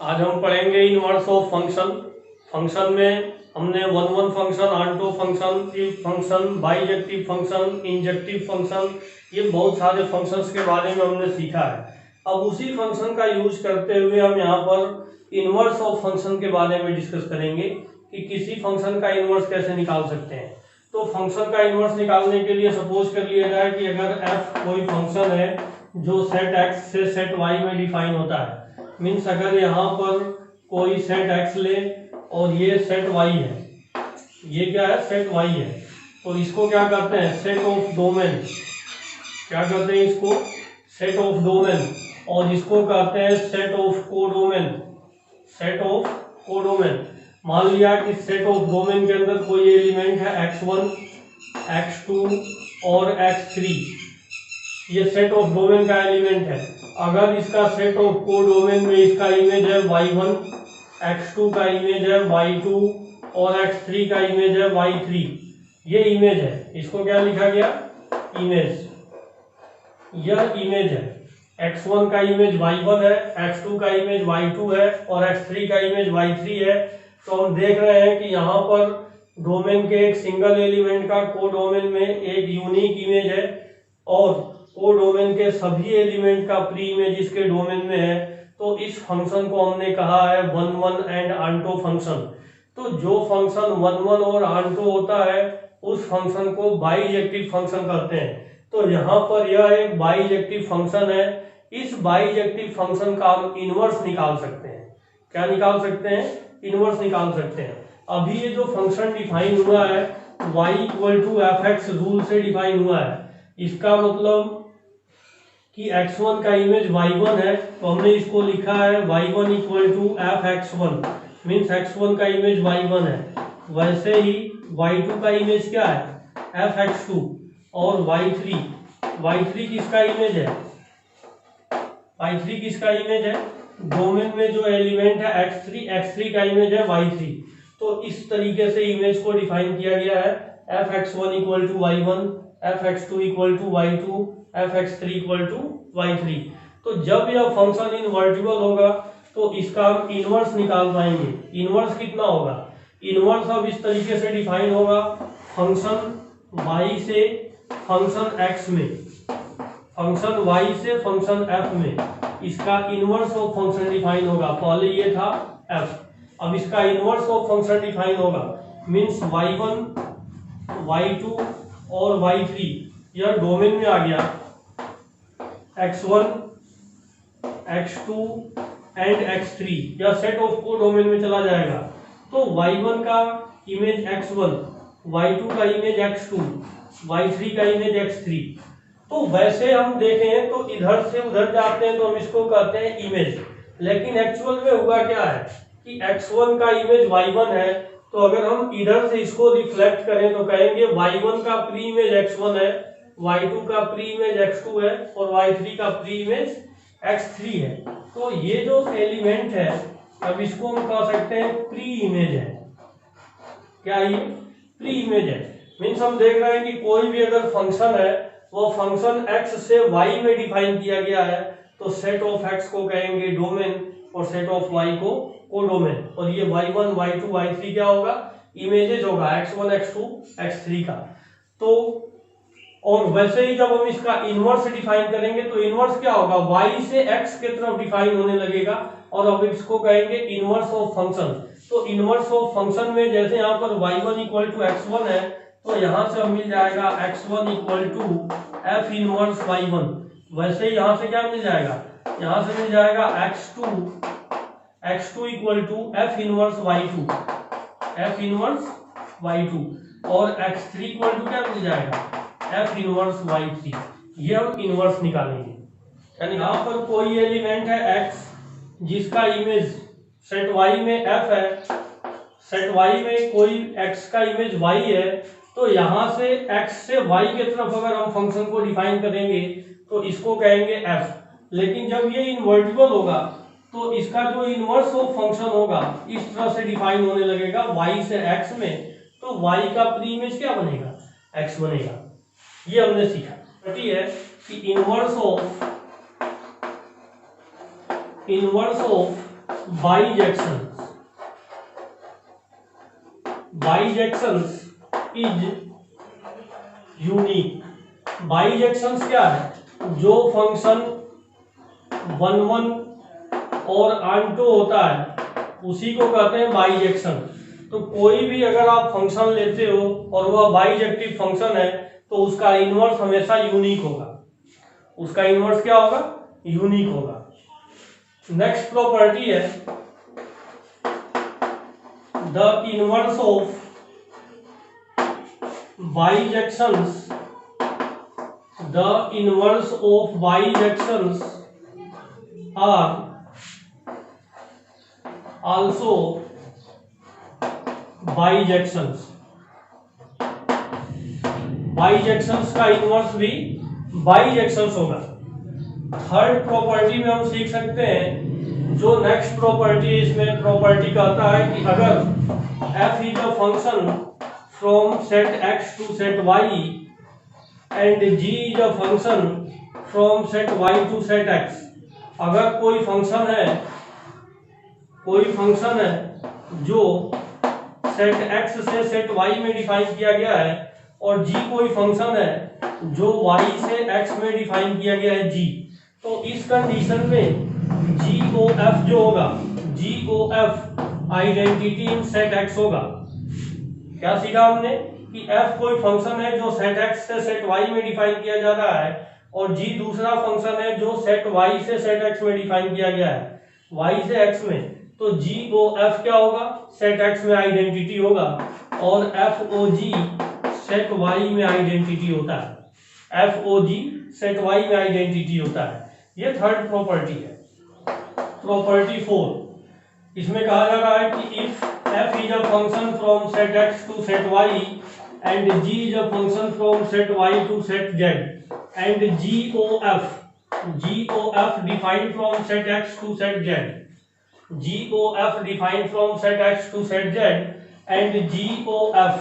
आज हम पढ़ेंगे इनवर्स ऑफ फंक्शन। फंक्शन में हमने one function, onto function, if function, bijective function, injective function, ये बहुत सारे फंक्शंस के बारे में हमने सीखा है। अब उसी फंक्शन का यूज करते हुए हम यहाँ पर इनवर्स ऑफ फंक्शन के बारे में डिस्कस करेंगे कि किसी फंक्शन का इनवर्स कैसे निकाल सकते हैं। तो फंक्शन का इनवर्स निकालने के लिए सपोज कर लिया जाए कि अगर f कोई फंक्शन है जो सेट x से सेट y में डिफाइन होता है, मीन्स अगर यहाँ पर कोई सेट x ले और ये सेट y है, ये क्या है, सेट y है, तो इसको क्या करते हैं, सेट ऑफ डोमेन। क्या करते हैं इसको, सेट ऑफ डोमेन, और इसको कहते हैं set of codomain. Set of codomain, मान लिया कि सेट ऑफ डोमेन के अंदर कोई एलिमेंट है x1, x2 और x3, ये सेट ऑफ डोमेन का एलिमेंट है। अगर इसका सेट ऑफ कोडोमेन में इसका इमेज है y1, x2 का इमेज है y2 और x3 का इमेज है y3, ये इमेज है, इसको क्या लिखा गया, इमेज। यह इमेज है, x1 का इमेज y1 है, x2 का इमेज y2 है और x3 का इमेज y3 है। तो हम देख रहे हैं कि यहाँ पर डोमेन के एक सिंगल एलिमेंट का कोडोमेन में एक यूनिक इमेज है और कोडोमेन के सभी एलिमेंट का प्री इमेज इसके डोमेन में है। तो इस फंक्शन को हमने कहा है वन एंड ऑन्टो फंक्शन। तो जो फंक्शन वन और ऑन्टो होता है उस फंक्शन को बाइजेक्टिव फंक्शन कहते हैं। तो यहाँ पर यह एक बाइजेक्टिव फंक्शन है। इस बाइजेक्टिव फंक्शन का हम इनवर्स निकाल सकते हैं। क्या निकाल सकते हैं, इनवर्स निकाल सकते हैं। अभी ये जो फंक्शन डिफाइन हुआ है y = f(x) रूल से डिफाइन हुआ है। इसका मतलब कि x1 का इमेज y1 है, तो हमने इसको लिखा है y1 = f(x1), मीन्स x1 का इमेज y1 है। वैसे ही y2 का इमेज क्या है, f(x2), और y3 किसका इमेज है, y3 किसका इमेज है, डोमेन में जो एलिमेंट है x3 का इमेज है y3। तो इस तरीके से इमेज को डिफाइन किया गया है, f(x1) = y1, f(x2) = y2, f(x3) = y3। तो जब यह फंक्शन इनवर्टिबल होगा तो इसका हम इनवर्स निकाल पाएंगे। इनवर्स कितना होगा, इनवर्स अब इस तरीके से डिफाइन होगा, फंक्शन y से फंक्शन x में, फंक्शन y से फंक्शन f में इसका इनवर्स ऑफ फंक्शन डिफाइन होगा। पहले ये था f, अब इसका इनवर्स ऑफ फंक्शन डिफाइन होगा, मीन्स y1, y2 और y3 यह डोमेन में आ गया, x1, x2 एंड x3 यह सेट ऑफ को डोमेन में चला जाएगा। तो y1 का इमेज x1, y2 का इमेज x2, y3 का इमेज x3। तो वैसे हम देखें तो इधर से उधर जाते हैं तो हम इसको कहते हैं इमेज, लेकिन एक्चुअल में हुआ क्या है कि x1 का इमेज y1 है, तो अगर हम इधर से इसको रिफ्लेक्ट करें तो कहेंगे y1 का प्री इमेज x1 है, y2 का प्री इमेज x2 है और y3 का प्री इमेज x3 है। तो ये जो एलिमेंट है अब इसको हम कह सकते हैं प्री इमेज है। क्या ये प्री इमेज है, मीन्स हम देख रहे हैं कि कोई भी अगर फंक्शन है वो फंक्शन x से y में डिफाइन किया गया है, तो सेट ऑफ x को कहेंगे डोमेन और सेट ऑफ y को कोडोमेन। और ये y1, y2, y3 क्या होगा, इमेजेस होगा x1, x2, x3 का। तो और वैसे ही जब हम इसका इनवर्स डिफाइन करेंगे तो इनवर्स क्या होगा, y से x के तरफ डिफाइन होने लगेगा और अब इसको कहेंगे इनवर्स ऑफ फंक्शन। तो इनवर्स ऑफ फंक्शन में जैसे यहाँ पर y1 = x1 है, तो यहाँ से मिल जाएगा x1 = f इनवर्स y1। वैसे ही यहाँ से क्या मिल जाएगा, यहाँ से मिल जाएगा x2 = f inverse y2, f inverse y2, और x3 = क्या मिल जाएगा, f इनवर्स y3। ये हम इनवर्स निकालेंगे। यानी यहाँ पर कोई एलिमेंट है x जिसका इमेज सेट y में f है, सेट y में कोई x का इमेज y है, तो यहाँ से x से y के तरफ अगर हम फंक्शन को डिफाइन करेंगे तो इसको कहेंगे f। लेकिन जब ये इन्वर्टिबल होगा तो इसका जो इनवर्स ऑफ फंक्शन होगा इस तरह से डिफाइन होने लगेगा y से x में, तो y का प्री इमेज क्या बनेगा, x बनेगा। ये हमने सीखा है कि इनवर्स ऑफ बाईजेक्शंस इज यूनिक। बाईजेक्शंस क्या है? जो फंक्शन 1 और ऑन टू होता है उसी को कहते हैं बाईजेक्शन। तो कोई भी अगर आप फंक्शन लेते हो और वह बाईजेक्टिव फंक्शन है तो उसका इनवर्स हमेशा यूनिक होगा। उसका इनवर्स क्या होगा? यूनिक होगा। नेक्स्ट प्रॉपर्टी है the inverse of bijections. The inverse of bijections are also bijections. Bijections का इनवर्स भी बाईजेक्शंस होगा। थर्ड प्रॉपर्टी में हम सीख सकते हैं जो नेक्स्ट प्रॉपर्टी इसमें प्रॉपर्टी कहता है कि अगर f is a function from set x to set y and g is a function from set y to set x। अगर कोई फंक्शन है जो सेट x से सेट y में डिफाइन किया गया है और g कोई फंक्शन है जो y से x में डिफाइन किया गया है g, तो इस कंडीशन में GOF जो होगा GOF identity in set x होगा। क्या सीखा हमने कि f कोई फंक्शन है जो सेट x से सेट y में डिफाइन किया जा रहा है और g दूसरा फंक्शन है जो सेट y से सेट x में डिफाइन किया गया है y से x में। तो GOF क्या होगा? सेट x में आइडेंटिटी होगा और FOG सेट y में आइडेंटिटी होता है। FOG सेट y में आइडेंटिटी होता है। ये थर्ड प्रॉपर्टी है। प्रॉपर्टी 4 इसमें कहा जा रहा है कि if f is a function from set x to set y and g is a function from set y to set z and GOF defined from set x to set z। GOF defined from set x to set z and GOF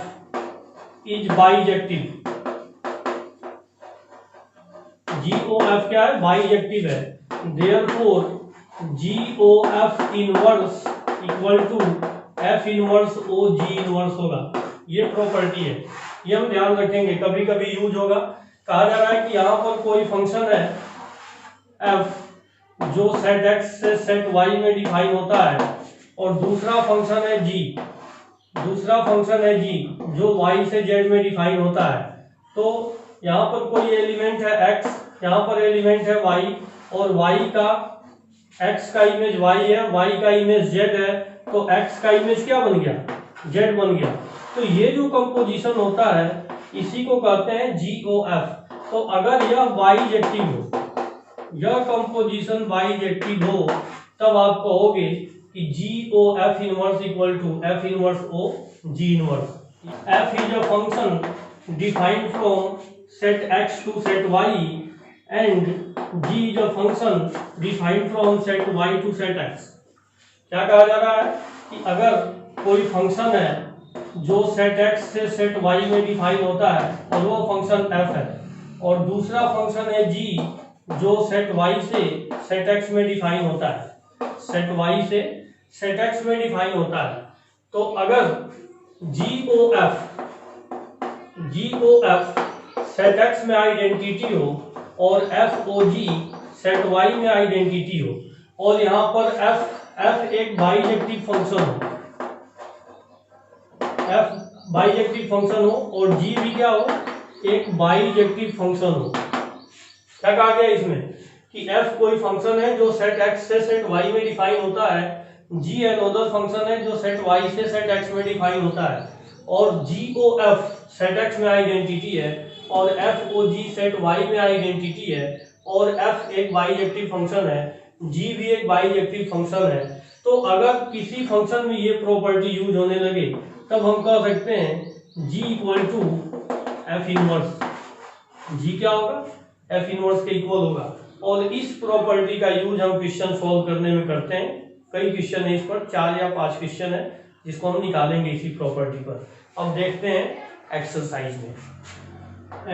is bijective। GOF क्या है? बाईजेक्टिव है। Therefore GOF inverse equal to F inverse O G inverse होगा। ये property है, ये हम ध्यान रखेंगे, कभी कभी यूज होगा। कहा जा रहा है कि यहाँ पर कोई फंक्शन है F जो सेट x से सेट y में डिफाइन होता है और दूसरा फंक्शन है g जो y से z में डिफाइन होता है। तो यहाँ पर कोई एलिमेंट है x, यहाँ पर एलिमेंट है y और y का x का इमेज y है, y का इमेज z है, तो x का इमेज क्या बन गया? z बन गया। तो ये जो कंपोजिशन होता है इसी को कहते हैं GOF। तो अगर यह बाईजेक्टिव हो, यह कंपोजिशन बाईजेक्टिव हो, तब आप कहोगे कि GOF inverse equal to F inverse O G inverse. F is a function defined from set x to set y and G is a function defined from set y to set x। क्या कहा जा रहा है कि अगर कोई फंक्शन है जो सेट x से सेट y में डिफाइन होता है और वो फंक्शन f है और दूसरा फंक्शन है g जो सेट y से सेट x में डिफाइन होता है, सेट y से सेट x में डिफाइन होता है। तो अगर GOF सेट x में आइडेंटिटी हो और FOG सेट y में आइडेंटिटी हो और यहाँ पर f एक बाईजेक्टिव फंक्शन हो, f बाईजेक्टिव फंक्शन हो और g भी क्या हो? एक बाईजेक्टिव फंक्शन हो। क्या कहा गया इसमें कि f कोई फंक्शन है जो सेट x से सेट y में डिफाइन होता है, g अनदर फंक्शन है जो सेट y से सेट x में डिफाइन होता है और GOF सेट x में आइडेंटिटी है और FOG सेट y में आइडेंटिटी है और f एक बाईजेक्टिव फंक्शन है, g भी एक बाईजेक्टिव फंक्शन है। तो अगर किसी फंक्शन में ये प्रॉपर्टी यूज होने लगे तब हम कह सकते हैं g equal to F inverse. g क्या होगा? F इनवर्स के इक्वल होगा। और इस प्रॉपर्टी का यूज हम क्वेश्चन सॉल्व करने में करते हैं। कई क्वेश्चन है इस पर, 4 या 5 क्वेश्चन है जिसको हम निकालेंगे इसी प्रॉपर्टी पर। अब देखते हैं एक्सरसाइज में।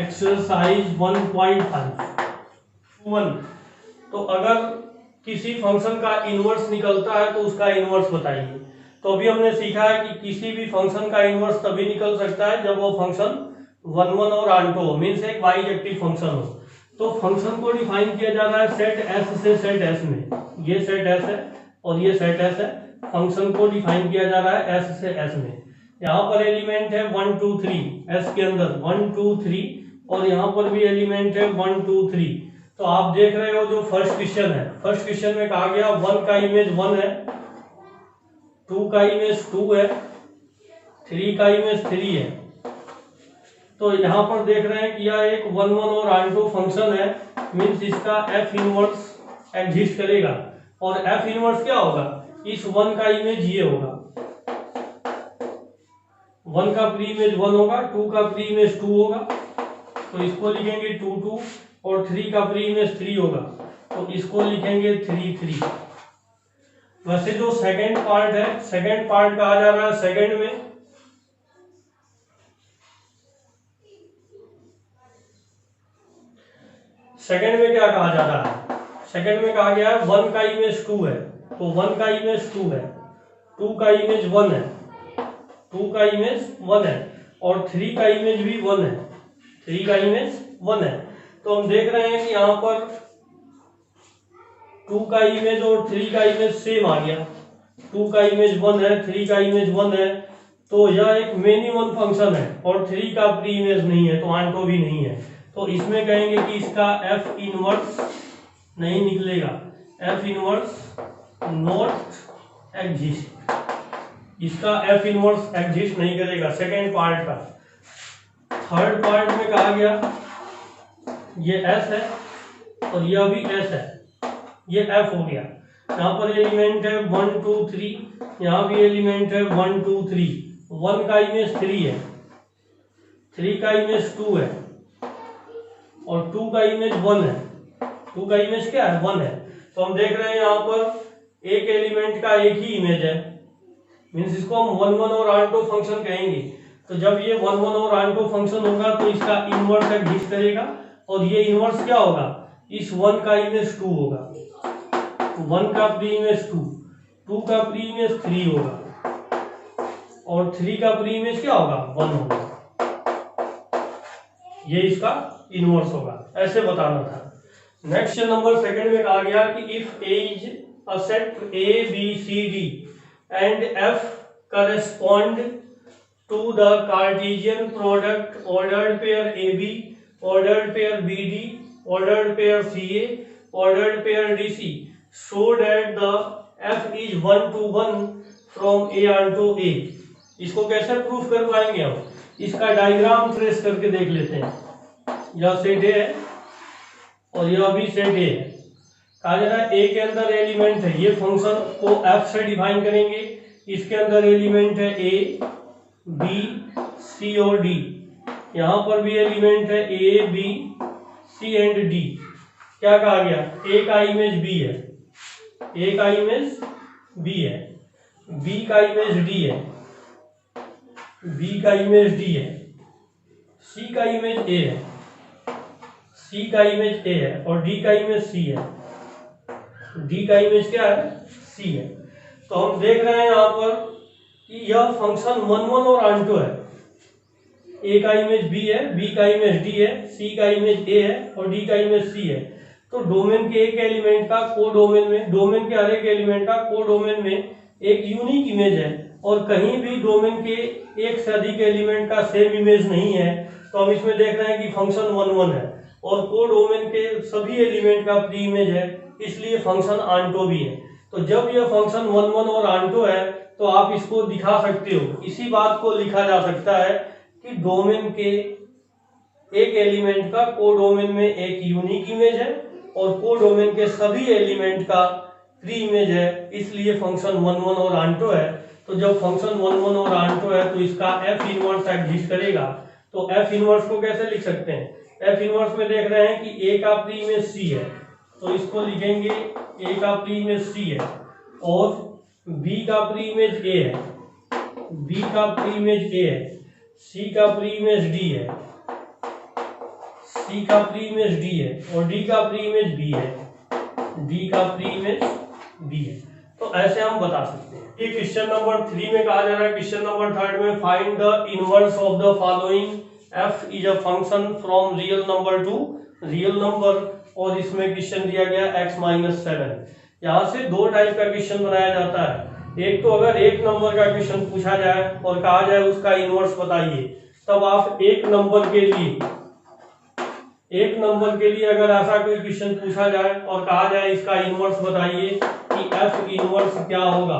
एक्सरसाइज 1.5 तो अगर किसी फंक्शन का इनवर्स निकलता है तो उसका इनवर्स बताइए। तो अभी हमने सीखा है कि किसी भी फंक्शन का इनवर्स तभी निकल सकता है जब वो फंक्शन 1 1 और आंटो हो, मीन्स एक बाइजेक्टिव फंक्शन हो। तो फंक्शन को डिफाइन किया जा रहा है सेट एस से सेट एस में। ये सेट एस है और ये सेट एस है। फंक्शन को डिफाइन किया जा रहा है एस से एस में। यहाँ पर एलिमेंट है 1 2 3 एस के अंदर 1 2 3, और यहाँ पर भी एलिमेंट है 1 2 3। तो आप देख रहे हो जो फर्स्ट क्वेश्चन है, फर्स्ट क्वेश्चन में कहा गया 1 का इमेज 1 है, 2 का इमेज 2 है, 3 का इमेज 3 है। तो यहाँ पर देख रहे हैं कि यह एक 1 1 और आंटो फंक्शन है, मीन्स इसका एफ इनवर्स एग्जिस्ट करेगा। और एफ इनवर्स क्या होगा, इस 1 का इमेज ये होगा, 1 का प्री इमेज 1 होगा, 2 का प्री इमेज 2 होगा, तो इसको लिखेंगे 2 2, और 3 का प्री इमेज 3 होगा, तो इसको लिखेंगे 3 3। वैसे जो सेकंड पार्ट है, सेकंड पार्ट कहा जा रहा है सेकंड में, सेकंड में क्या कहा जा रहा है, सेकंड में कहा गया है 1 का इमेज 2 है, तो 1 का इमेज 2 है, 2 का इमेज 1 है, 2 का इमेज 1 है, और 3 का इमेज भी 1 है, 3 का इमेज 1 है। तो हम देख रहे हैं कि यहाँ पर 2 का इमेज और 3 का इमेज सेम आ गया, 2 का इमेज 1 है, 3 का इमेज 1 है, तो यह एक मेनी वन फंक्शन है, और 3 का प्री इमेज नहीं है, तो आंटो भी नहीं है। तो इसमें कहेंगे कि इसका एफ इनवर्स नहीं निकलेगा, एफ इनवर्स नॉट एग्जिस्ट, इसका एफ इनवर्स एग्जिस्ट नहीं करेगा सेकेंड पार्ट का। थर्ड पार्ट में कहा गया ये एस है और यह भी एस है, ये एफ हो गया। यहाँ पर एलिमेंट है 1 2 3, यहाँ भी एलिमेंट है 1 2 3, 1 का इमेज 3 है, 3 का इमेज 2 है, और 2 का इमेज 1 है, 2 का इमेज क्या है 1 है। तो हम देख रहे हैं यहाँ पर एक एलिमेंट का एक ही इमेज है, मीन्स इसको हम 1 1 और आंटो फंक्शन कहेंगे। तो जब ये 1 1 और आंटो फंक्शन होगा तो इसका इनवर्स एग्जिस्ट करेगा, और ये इनवर्स क्या होगा, इस 1 का इमेज 2 होगा, 1 का प्री इमेज 2, 2 का प्री इमेज 3 होगा, और 3 का प्री इमेज क्या होगा 1 होगा, ये इसका इनवर्स होगा, ऐसे बताना था। नेक्स्ट नंबर सेकंड में कहा गया कि if A is a set A B C D and F correspond to the Cartesian product ordered pair AB, ordered pair BD, ordered pair CA, ordered pair DC, so that the F is 1 to 1 from A onto A। इसको कैसे proof कर पाएंगे हम, इसका diagram trace करके देख लेते हैं। यह सेट ए है और यह भी सेट ए है। कहा जा रहा है ए के अंदर एलिमेंट है, ये फंक्शन को एफ से डिफाइन करेंगे, इसके अंदर एलिमेंट है ए बी सी और डी, यहाँ पर भी एलिमेंट है A B C and D. क्या कहा गया, ए का इमेज बी है, ए का इमेज बी है, बी का इमेज डी है, बी का इमेज डी है, सी का इमेज ए है, सी का इमेज ए है, और डी का इमेज सी है, डी का इमेज क्या है सी है। तो हम देख रहे हैं यहाँ पर कि यह फंक्शन 1 1 और आंटो है, ए का इमेज बी है, बी का इमेज डी है, सी का इमेज ए है, और डी का इमेज सी है। तो डोमेन के एक एलिमेंट का को डोमेन में, डोमेन के हर एक एलिमेंट का को डोमेन में एक यूनिक इमेज है, और कहीं भी डोमेन के एक से अधिक एलिमेंट का सेम इमेज नहीं है। तो हम इसमें देख रहे हैं कि फंक्शन 1 1 है, और को डोमेन के सभी एलिमेंट का प्री इमेज है, इसलिए फंक्शन आंटो भी है। तो जब यह फंक्शन 1 1 और आंटो है तो आप इसको दिखा सकते हो, इसी बात को लिखा जा सकता है कि डोमेन के एक एलिमेंट का को डोमेन में एक यूनिक इमेज है, और को डोमेन के सभी एलिमेंट का प्री इमेज है, इसलिए फंक्शन 1 1 और आंटो है। तो जब फंक्शन 1 1 और आंटो है तो इसका एफ इनवर्स एग्जिस्ट करेगा। तो एफ इनवर्स को कैसे लिख सकते हैं, एफ इनवर्स में देख रहे हैं कि ए का प्री इमेज सी है, तो इसको लिखेंगे ए का प्री इमेज सी है, और बी का प्री इमेज ए है, बी का प्री इमेज ए है, सी का प्री इमेज डी है, सी का प्री इमेज डी है, और डी का प्री इमेज बी है, डी का प्री इमेज बी है। तो ऐसे हम बता सकते हैं। ये क्वेश्चन नंबर 3 में कहा जा रहा है। क्वेश्चन नंबर 3 में find the inverse of the following, F is a function from real number to real number, और इसमें क्वेश्चन दिया गया x-7। यहाँ से दो टाइप का क्वेश्चन बनाया जाता है। एक तो अगर एक नंबर का क्वेश्चन पूछा जाए और कहा जाए उसका इनवर्स बताइए, तब आप एक नंबर के लिए अगर ऐसा कोई क्वेश्चन पूछा जाए और कहा जाए इसका इनवर्स बताइए कि f इनवर्स क्या होगा,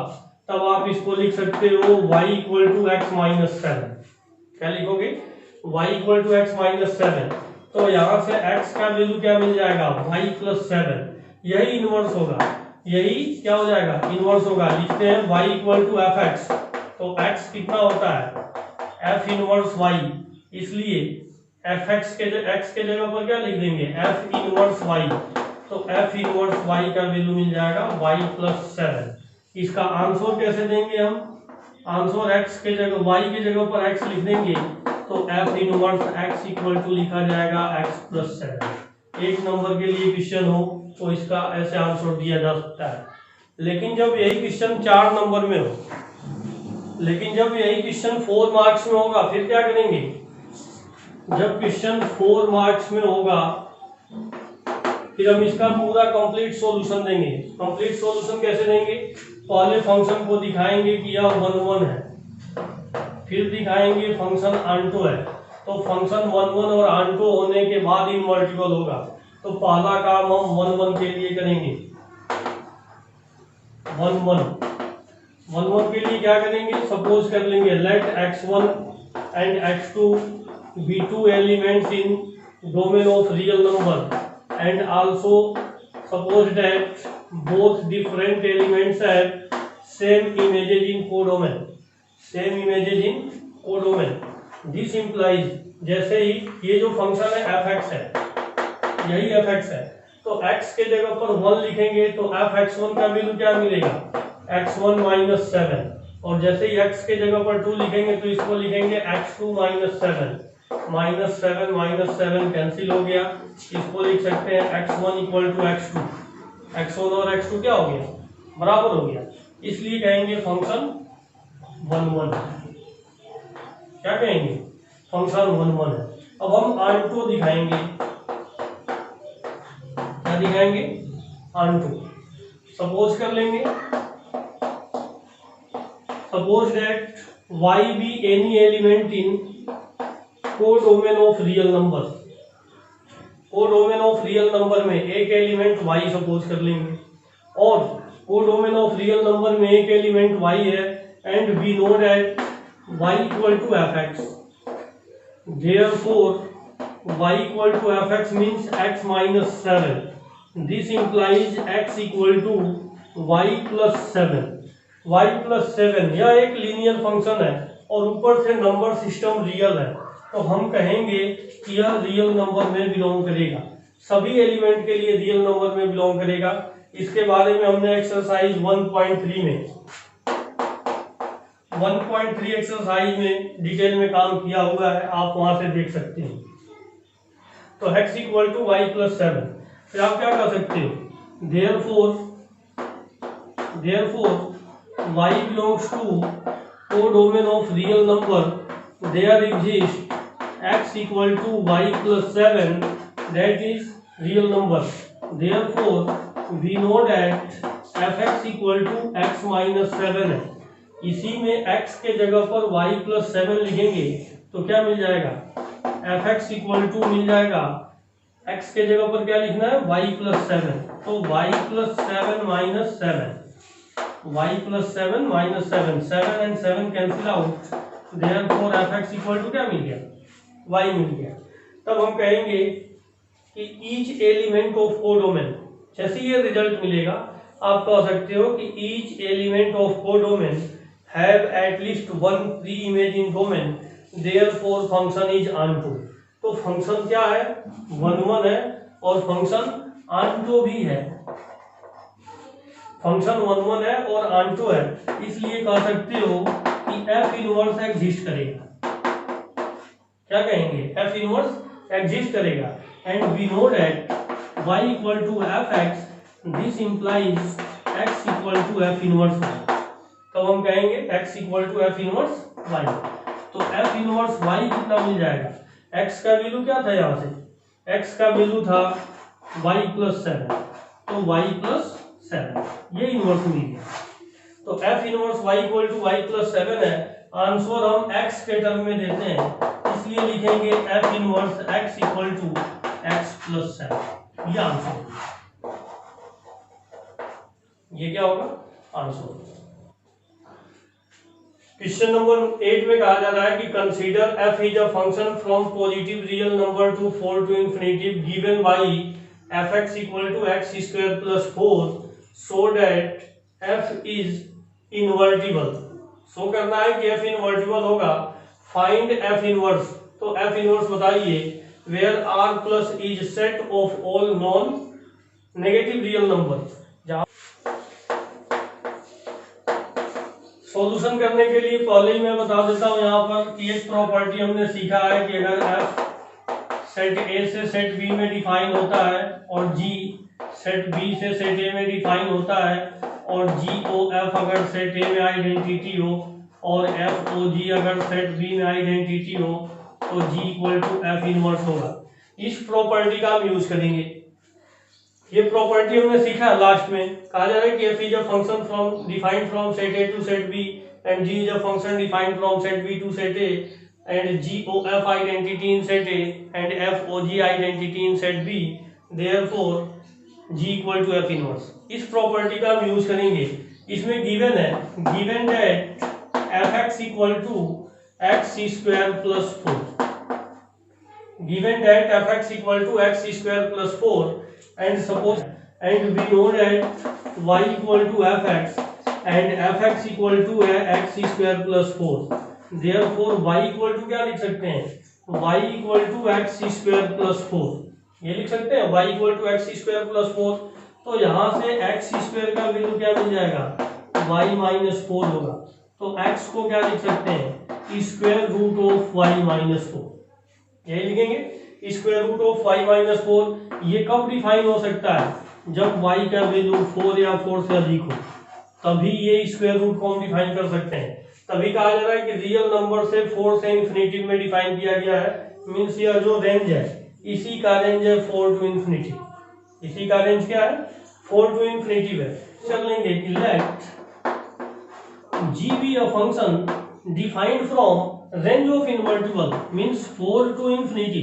तब आप इसको लिख सकते हो y = x-7। क्या लिखोगे? y = x-7। तो यहाँ से x का वैल्यू क्या मिल जाएगा? y + 7। यही इनवर्स होगा, यही क्या हो जाएगा? इनवर्स होगा। लिखते हैं y = fx। तो x कितना होता है? f inverse y। इसलिए fx के x के जगह पर क्या लिख देंगे? f inverse y। तो f इनवर्स y का वैल्यू मिल जाएगा y + 7। इसका आंसर कैसे देंगे हम? आंसर x के जगह y के जगह पर x लिख देंगे, तो f इनवर्स x = लिखा जाएगा x + 7। एक नंबर के लिए क्वेश्चन हो तो इसका ऐसे आंसर दिया जा सकता है। लेकिन जब यही क्वेश्चन 4 नंबर में हो, लेकिन जब यही क्वेश्चन 4 मार्क्स में होगा, फिर क्या करेंगे? जब क्वेश्चन 4 मार्क्स में होगा, फिर हम इसका पूरा कंप्लीट सॉल्यूशन देंगे। कंप्लीट सॉल्यूशन कैसे देंगे? पहले फंक्शन को दिखाएंगे कि यह 1 है, फिर दिखाएंगे फंक्शन आंटो है। तो फंक्शन 1 और आंटो होने के बाद इनवर्टिबल होगा। तो पहला काम हम 1 के लिए करेंगे। 1 के लिए क्या करेंगे? सपोज कर लेंगे let x1 and x2 be 2 elements in domain of real number, and also suppose that both different elements have same images in codomain, this implies, जैसे ही ये जो फंक्शन है fx है, यही fx है, तो x के जगह पर 1 लिखेंगे तो fx1 का वैल्यू क्या मिलेगा? x1 - 7। और जैसे ही x के जगह पर 2 लिखेंगे तो इसको लिखेंगे x2 - 7। -7 कैंसिल हो गया। इसको लिख सकते हैं x1 = x2। x1 और x2 क्या हो गया? बराबर हो गया। इसलिए कहेंगे फंक्शन 1 है। क्या कहेंगे? फंक्शन 1 है। अब हम आंटो दिखाएंगे। क्या दिखाएंगे? आंटो। सपोज कर लेंगे, suppose that y be any element in codomain of real number. Codomain of real number में एक एलिमेंट y सपोज कर लेंगे, और कोडोमेन ऑफ रियल नंबर में एक एलिमेंट y है, and we know that y = fx। therefore y = fx means x - 7। this implies x = y + 7। y + 7 यह एक लीनियर फंक्शन है और ऊपर से नंबर सिस्टम रियल है, तो हम कहेंगे कि यह रियल नंबर में बिलोंग करेगा। सभी एलिमेंट के लिए रियल नंबर में बिलोंग करेगा। इसके बारे में हमने एक्सरसाइज 1.3 एक्सरसाइज में डिटेल में काम किया हुआ है, आप वहां से देख सकते हैं। तो x = y + 7। फिर आप क्या कर सकते हो? therefore y belongs to codomain of real number, there exists x = y + 7, that is real number। therefore we know that fx = x - 7 है। इसी में x के जगह पर y + 7 लिखेंगे तो क्या मिल जाएगा? fx = मिल जाएगा, x के जगह पर क्या लिखना है? y + 7। तो y + 7 - 7, y + 7 - 7, 7 and 7 cancel out, therefore fx = क्या मिल गया? y मिल गया। तब हम कहेंगे कि ईच एलिमेंट ऑफ कोडोमेन, जैसे ये रिजल्ट मिलेगा आप कह सकते हो कि each element of codomain have at least 1 pre image in domain, therefore function is onto. तो फंक्शन क्या है? 1 है और फंक्शन आंटो भी है। फंक्शन 1 है और आंटो है, इसलिए कह सकते हो कि f इनवर्स एग्जिस्ट करेगा। क्या कहेंगे? f इनवर्स एग्जिस्ट करेगा। And we know that y = fx this implies x equal to f inverse y. तब हम कहेंगे x equal to f inverse y. तो एफ इनवर्स वाई कितना मिल जाएगा, x का वैल्यू क्या था, यहाँ से x का वैल्यू था y प्लस 7, तो y प्लस 7 ये इनवर्स मिल गया। तो f inverse y equal to y plus 7 है। आंसर हम x के टर्म में देते हैं, इसलिए लिखेंगे f inverse x equal to x plus 7। ये आंसर होगा, ये क्या होगा आंसर। क्वेश्चन नंबर 8 में कहा जा रहा है कि consider f is a function from positive real number to 4 to infinity given by fx equal to x square plus 4 so that f is invertible. So करना है कि f इनवर्टिबल होगा। फाइंड f इनवर्स, तो f inverse बताइए where r plus is set of all non negative real number. Solution करने के लिए पहले ही मैं बता देता हूं यहाँ पर कि एक प्रॉपर्टी हमने सीखा है कि अगर f सेट A से सेट B में डिफाइन होता है और G सेट B से सेट A में डिफाइन होता है और GOF अगर सेट A में आइडेंटिटी हो और FOG अगर सेट B में आइडेंटिटी हो तो G equal to F inverse होगा। इस प्रॉपर्टी का हम यूज करेंगे। ये प्रॉपर्टी हमने सीखा लास्ट में। कहा जा रहा है कि f is a function from defined from set A to set B and g is a function defined from set B to set A and GOF identity in set A and FOG identity in set B, therefore g equal to f inverse. इस property का हम use करेंगे। इसमें given है, given that fx equal to x square plus 4, given that fx equal to x square plus 4 and suppose and we know that y equal to fx and fx equal to x square plus 4, therefore y equal to क्या लिख सकते हैं, y equal to x square plus 4 ये लिख सकते हैं, y equal to x square plus 4। तो यहाँ से x square का वैल्यू क्या मिल जाएगा, y minus 4 होगा। तो x को क्या लिख सकते हैं, square root of y minus 4, यही लिखेंगे square root of y minus 4। ये कब डिफाइन हो सकता है, जब y का वैल्यू 4 या 4 से अधिक हो, तभी ये स्क्वायर रूट को हम डिफाइन कर सकते हैं। तभी कहा जा रहा है कि रियल नंबर से 4 से इंफिनिटी में डिफाइन किया गया है। मीन्स यह जो रेंज है इसी का रेंज है 4 टू इंफिनिटी, इसी का रेंज क्या है 4 टू इंफिनिटी है। चल लेंगे कि let g be a function defined from range of invertible means 4 to infinity,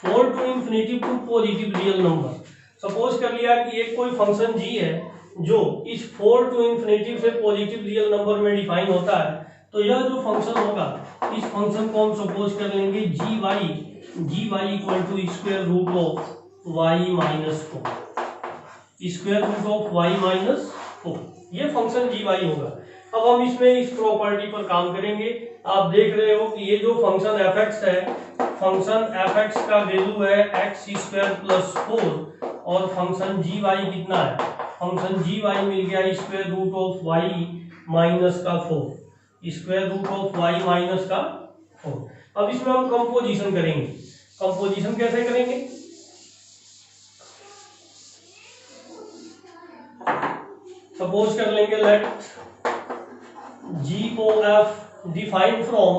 4 to infinity to positive real number। Suppose कर लिया कि एक कोई फंक्शन g है जो इस 4 to infinity से पॉजिटिव रियल नंबर में डिफाइन होता है। तो यह जो फंक्शन होगा, इस फंक्शन को हम सपोज कर लेंगे gy equal to square root of y minus 4, square root of y minus 4, ये फंक्शन gy होगा। अब हम इसमें इस प्रॉपर्टी पर काम करेंगे। आप देख रहे हो कि ये जो फंक्शन fx है, फंक्शन fx का वैल्यू है x स्क्वायर प्लस 4 और फंक्शन gy कितना है, फंक्शन gy मिल गया square root of y minus का 4, square root of y minus का 4। अब इसमें हम कंपोजिशन करेंगे। कंपोजिशन कैसे करेंगे, सपोज कर लेंगे let GOF defined from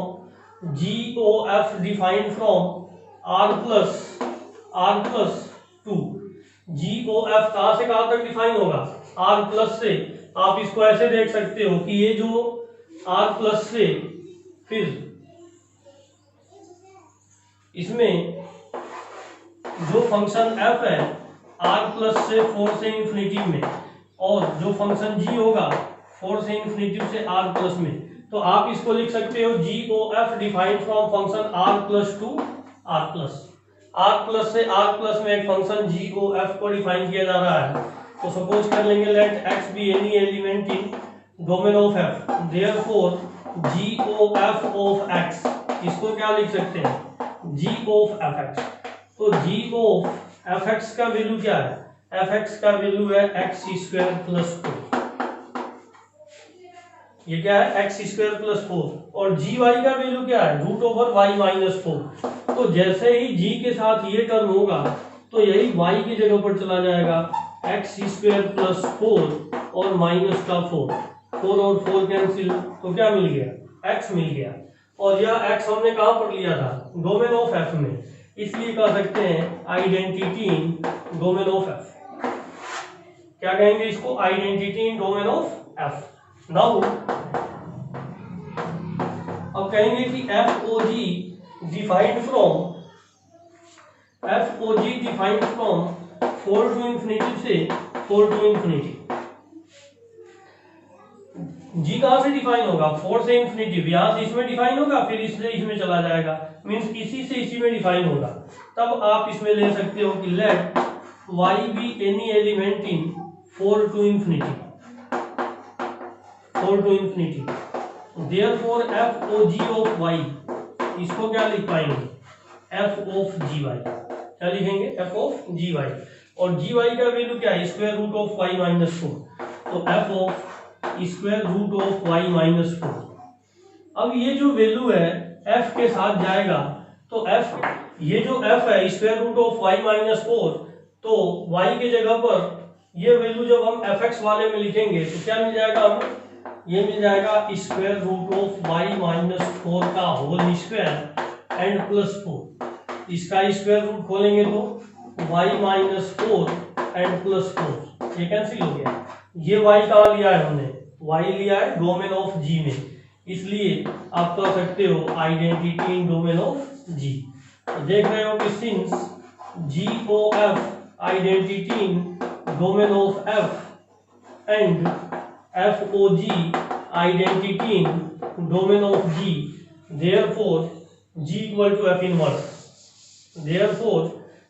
R plus 2। GOF कहां से कहां तक डिफाइन होगा, R प्लस से। आप इसको ऐसे देख सकते हो कि ये जो R प्लस से, फिर इसमें जो फंक्शन f है R प्लस से 4 से इंफिनिटी में, और जो फंक्शन g होगा 4 से इंफिनिटी से r प्लस में। तो आप इसको लिख सकते हो GOF defined from function r plus two r plus. r plus से r प्लस में एक फंक्शन GOF को डिफाइन किया जा रहा है। तो सपोज कर लेंगे let x be any element in domain of f, therefore GOF of x, इसको क्या लिख सकते हैं, g ऑफ fx। तो g ऑफ fx का वैल्यू क्या है, fx का वैल्यू है x स्क्वायर प्लस 4, ये क्या है x स्क्वायर प्लस 4, और gy का वैल्यू क्या है रूट ओवर y माइनस 4। तो जैसे ही g के साथ ये टर्म होगा तो यही y की जगह पर चला जाएगा एक्स स्क्वायर प्लस 4 और माइनस का 4 और 4 कैंसिल, तो क्या मिल गया x मिल गया। और यह x हमने कहाँ पर लिया था, डोमेन ऑफ f में, इसलिए कह सकते हैं identity in domain of f। क्या कहेंगे इसको, identity in domain of f। Now अब कहेंगे कि FOG defined from 4 to infinity से 4 टू इंफिनिटी। जी कहां से डिफाइन होगा, 4 से इंफिनिटी, यहां से इसमें डिफाइन होगा, फिर इससे इसमें चला जाएगा, मींस इसी से इसी में डिफाइन होगा। तब आप इसमें ले सकते हो कि let y be any element in 4 to infinity, 4 to infinity, therefore FOG of y, इसको क्या लिख पाएंगे, f ऑफ gy, क्या लिखेंगे, f ऑफ gy। और gy का वैल्यू क्या है, square root of y minus 4, तो f of square root of y minus 4। अब ये जो वैल्यू है f के साथ जाएगा, तो f, ये जो f है square root of y minus 4, तो y के जगह पर ये वैल्यू जब हम fx वाले में लिखेंगे तो क्या मिल जाएगा हमें, ये मिल जाएगा square root of y minus 4 का होल स्क्वायर एंड प्लस 4। इसका स्क्वायर रूट खोलेंगे तो y माइनस 4 एंड प्लस 4, ये कैंसिल हो गया। ये y कहाँ लिया है हमने, y लिया है डोमेन ऑफ G में, इसलिए आप कह सकते हो identity in domain of G। तो देख रहे हो कि since GOF identity in domain of F and FOG identity in domain of G, therefore G equal to F inverse, therefore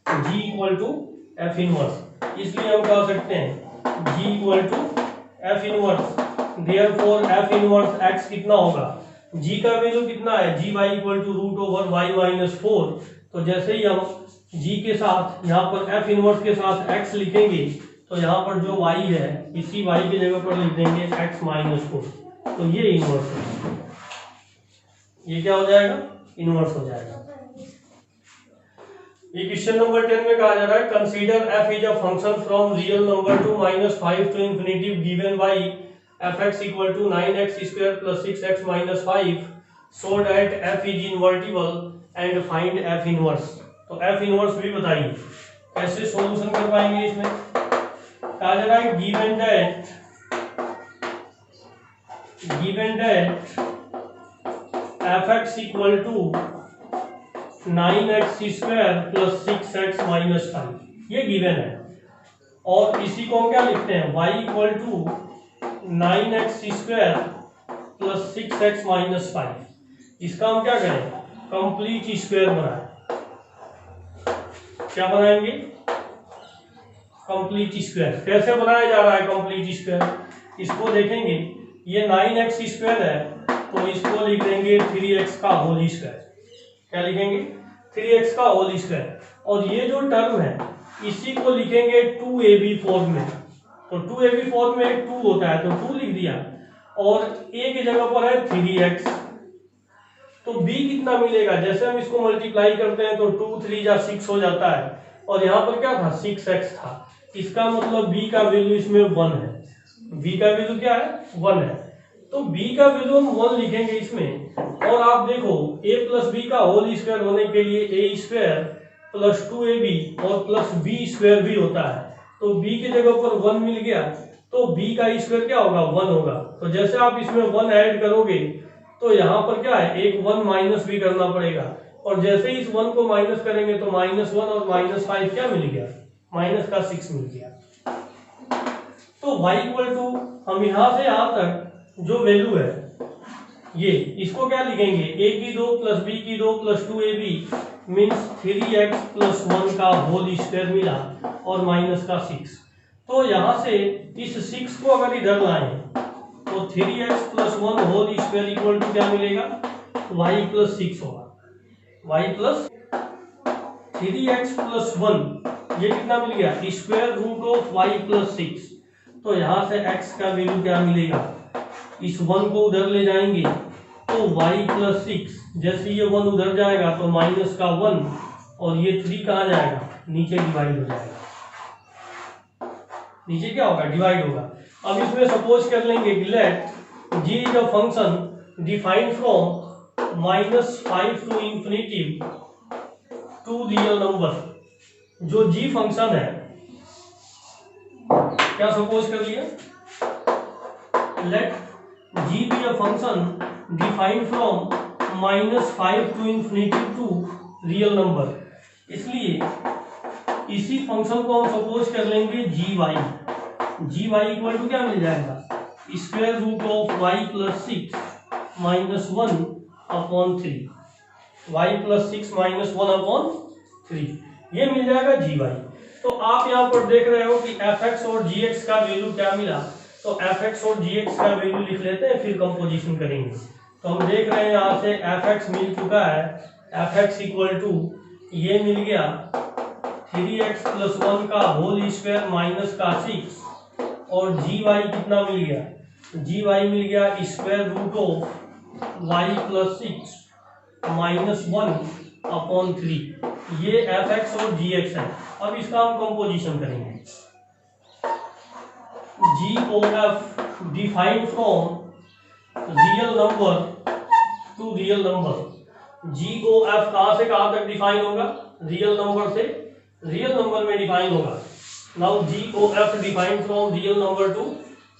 G equal to F inverse। इसलिए हम कह सकते हैं G equal to F inverse, therefore F inverse x कितना होगा, G का value कितना है, gy equal to root over y minus 4। तो जैसे ही हम G के साथ यहाँ पर F इनवर्स के साथ x लिखेंगे, तो यहाँ पर जो y है इसी y की जगह पर लिख देंगे x माइनस 4, तो ये इनवर्स है, ये क्या हो जाएगा, इनवर्स हो जाएगा। ये क्वेश्चन नंबर 10 में कहा जा रहा है consider f is a function from real number to -5 to infinity given by fx equal to 9x square plus 6x minus 5 so that f is invertible and find f inverse. तो f inverse भी बताइए कैसे solution कर पाएंगे। इसमें कहा जा रहा है given that fx equal to 9x square plus 6x minus 5, ये गिवन है। और इसी को हम क्या लिखते हैं, y equal to 9x square plus 6x minus 5। इसका हम क्या करें, कंप्लीट स्क्वायर बनाएं। क्या बनाएंगे, कंप्लीट स्क्वायर। कैसे बनाया जा रहा है कंप्लीट स्क्वायर, इसको देखेंगे, ये 9x स्क्वायर है तो इसको लिख देंगे 3x का होल स्क्वायर। क्या लिखेंगे, 3x का होल स्क्वायर। और ये जो टर्म है इसी को लिखेंगे 2ab फॉर्म में, तो 2ab फॉर्म में 2 होता है तो 2 लिख दिया, और a की जगह पर है 3x, तो b कितना मिलेगा, जैसे हम इसको मल्टीप्लाई करते हैं तो 2 3 जा 6 हो जाता है, और यहाँ पर क्या था 6x था, इसका मतलब b का वैल्यू इसमें 1 है, b का वैल्यू क्या है 1 है, तो b का वैल्यू हम 1 लिखेंगे इसमें। और आप देखो a प्लस b का होल स्क्वायर होने के लिए a स्क्वायर प्लस 2ab और प्लस b स्क्वायर भी होता है, तो b की जगह पर 1 मिल गया, तो b का स्क्वायर क्या होगा 1 होगा। तो जैसे आप इसमें 1 ऐड करोगे तो यहाँ पर क्या है एक 1 माइनस भी करना पड़ेगा, और जैसे ही इस 1 को माइनस करेंगे तो -1 और -5 क्या मिल गया, माइनस का 6 मिल गया। तो y इक्वल टू हम यहाँ से यहाँ तक जो वैल्यू है ये, इसको क्या लिखेंगे, a की 2 प्लस b की 2 plus 2ab means 3x plus 1 का होल स्क्वायर मिला और माइनस का 6। तो यहाँ से इस 6 को अगर इधर लाएं तो 3x plus 1 whole square equal to क्या मिलेगा, y प्लस 6 होगा, y प्लस 3x प्लस 1 ये कितना मिल गया, square root of y plus 6। तो यहाँ से x का वैल्यू क्या मिलेगा, इस 1 को उधर ले जाएंगे तो y प्लस 6, जैसे ये 1 उधर जाएगा तो माइनस का 1 और ये 3 कहाँ जाएगा नीचे डिवाइड हो जाएगा, नीचे क्या होगा, डिवाइड होगा। अब इसमें सपोज कर लेंगे कि let g is a function defined from -5 to infinity to real number. जो g फंक्शन है, क्या सपोज कर लिया, let g be a function defined from -5 to infinity to real number. इसलिए इसी फंक्शन को हम सपोज कर लेंगे gy। gy इक्वल टू क्या मिल जाएगा, square root of y plus 6 minus 1 upon 3, y plus 6 minus 1 upon 3, ये मिल जाएगा gy। तो आप यहाँ पर देख रहे हो कि fx और gx का वैल्यू क्या मिला, तो fx और gx का वैल्यू लिख लेते हैं, फिर कंपोजिशन करेंगे। तो हम देख रहे हैं यहाँ से fx मिल चुका है, fx इक्वल टू ये मिल गया 3x प्लस 1 का होल स्क्वायर माइनस का 6, और gy कितना मिल गया, gy मिल गया square root of y plus 6 minus 1 upon 3, ये fx और gx है। अब इसका हम कंपोजिशन करेंगे। g O f defined from real number to real number. g O f कहाँ से कहाँ तक डिफाइन होगा, रियल नंबर से रियल नंबर में डिफाइन होगा। Now g O f defined from real number to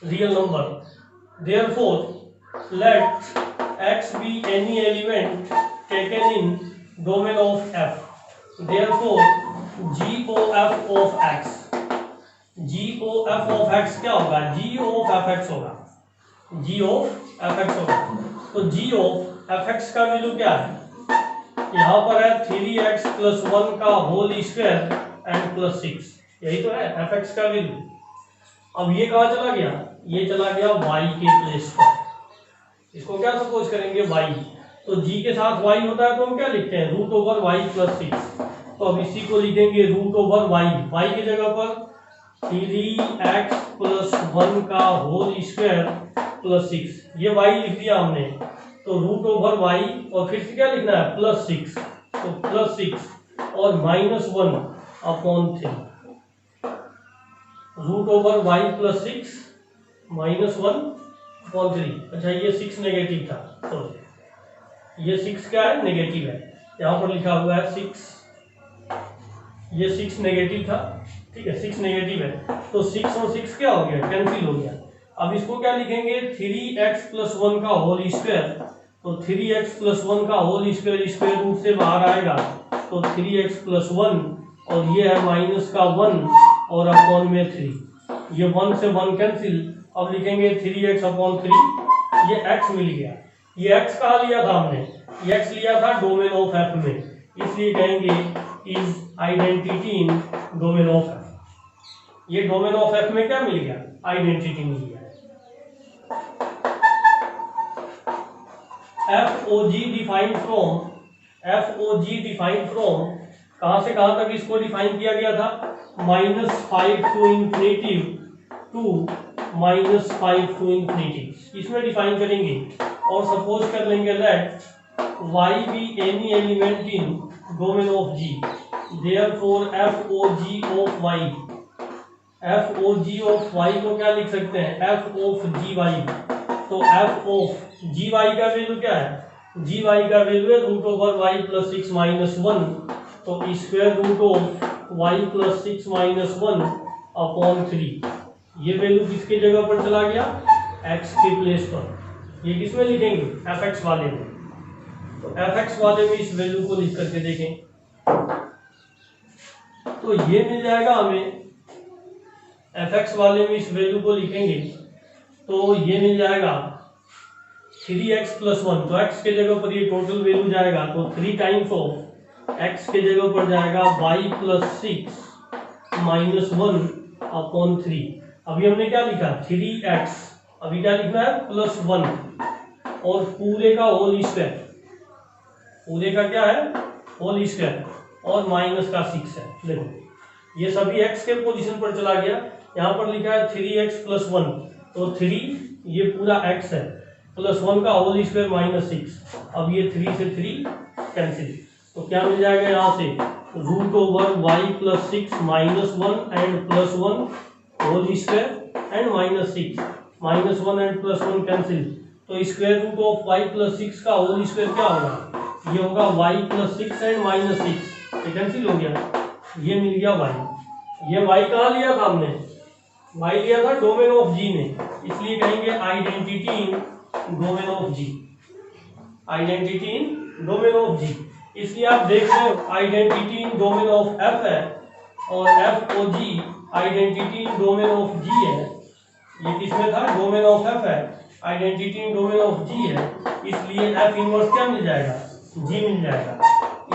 real number. Therefore let x be any element taken in domain of f। Therefore g o f of x, g o f of x क्या होगा, g of f x होगा, g of f x होगा। तो g of f x का value क्या है, यहाँ पर है 3x प्लस 1 का होल स्क्वायर एंड प्लस 6, यही तो है f x का वैल्यू। अब ये कहाँ चला गया, ये चला गया y के प्लेस पर, इसको क्या सपोज करेंगे y। तो g के साथ y होता है तो हम क्या लिखते हैं, रूट ओवर y प्लस 6। तो अब इसी को लिखेंगे रूट ओवर y की जगह पर 3x प्लस 1 का होल स्क्वायर प्लस 6, ये y लिख दिया हमने। तो रूट ओवर y और फिर से क्या लिखना है, प्लस 6, तो प्लस 6 और minus 1 upon 3, root over y plus 6 minus 1 upon 3। अच्छा ये 6 नेगेटिव था, सॉरी ये 6 क्या है, नेगेटिव है, यहाँ पर लिखा हुआ है 6, ये 6 नेगेटिव था, ठीक है 6 नेगेटिव है। तो 6 और 6 क्या हो गया, कैंसिल हो गया। अब इसको क्या लिखेंगे, 3x प्लस 1 का होल स्क्वायर। तो 3x प्लस 1 का होल स्क्वायर स्क्वायर रूट से बाहर आएगा, तो 3x प्लस 1 और ये है माइनस का 1 और अपॉन में 3, ये 1 से 1 कैंसिल। अब लिखेंगे 3x अपॉन 3, ये x मिल गया। ये x कहाँ लिया था हमने, ये x लिया था डोमेन ऑफ f में, इसलिए कहेंगे is identity in domain of f। ये डोमेन ऑफ f में क्या मिल गया, आइडेंटिटी मिल गया। FOG डिफाइंड फ्रॉम कहां से कहां तक इसको डिफाइन किया गया था, -5 to infinity to -5 to infinity, इसमें डिफाइन करेंगे। और सपोज कर लेंगे let y be any element in domain of G, therefore FOG of y, FOG of y को क्या लिख सकते हैं, f of gy। तो f of gy का वैल्यू क्या है, gy का वैल्यू है root over y plus 6 minus 1, तो square root of y plus 6 minus 1 upon 3, ये वैल्यू किसके जगह पर चला गया, x के प्लेस पर। ये किसमें लिखेंगे, fx वाले में। तो fx वाले में इस वैल्यू को लिख करके देखें, तो ये मिल जाएगा हमें, fx वाले में इस वैल्यू को लिखेंगे तो ये मिल जाएगा 3x प्लस 1, तो x के जगह पर ये टोटल वैल्यू जाएगा, तो 3 टाइम्स ऑफ x के जगह पर जाएगा y प्लस 6 माइनस 1 अपॉन 3। अभी हमने क्या लिखा, 3x, अभी क्या लिखना है, प्लस 1 और पूरे का होल स्क्वायर, पूरे का क्या है, होल स्क्वायर और माइनस का 6 है। देखो ये सभी x के पोजीशन पर चला गया, यहाँ पर लिखा है 3x प्लस 1, तो 3 ये पूरा x है, प्लस 1 का होल स्क्वायर माइनस 6, अब ये 3 से 3 कैंसिल, तो क्या मिल जाएगा यहाँ से root over Y plus 6 minus 1 and plus 1 whole square and minus 6 minus 1 and plus 1 cancel, तो square root of Y plus 6 का होल स्क्वायर क्या होगा, ये होगा वाई प्लस 6 एंड माइनस 6, ये कैंसिल हो गया, ये मिल गया वाई। ये वाई कहाँ लिया था हमने, वाई लिया था डोमेन ऑफ जी में, इसलिए कहेंगे identity in domain of G, identity in domain of G. इसलिए आप देख रहे हो identity in domain of F है और F O G identity in domain of G है, ये किसमें था, डोमेन ऑफ एफ है, identity in domain of G है, इसलिए एफ इनवर्स क्या मिल जाएगा, जी मिल जाएगा,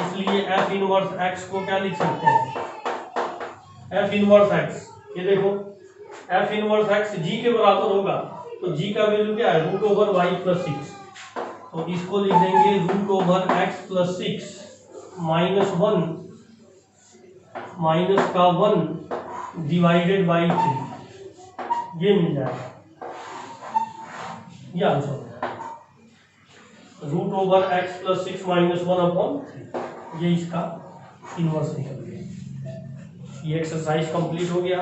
इसलिए एफ इनवर्स एक्स को क्या लिख सकते हैं, एफ इनवर्स एक्स, ये देखो एफ इनवर्स एक्स जी के बराबर होगा, तो जी का वैल्यू क्या है, रूट ओवर वाई प्लस 6, तो इसको लिख देंगे root over x plus 6 minus 1 minus का 1 डिवाइडेड बाई 3, ये मिल जाएगा, ये आंसर हो जाएगा, root over x plus 6 minus 1 upon 3, ये इसका इनवर्स निकल गया। ये एक्सरसाइज कंप्लीट हो गया।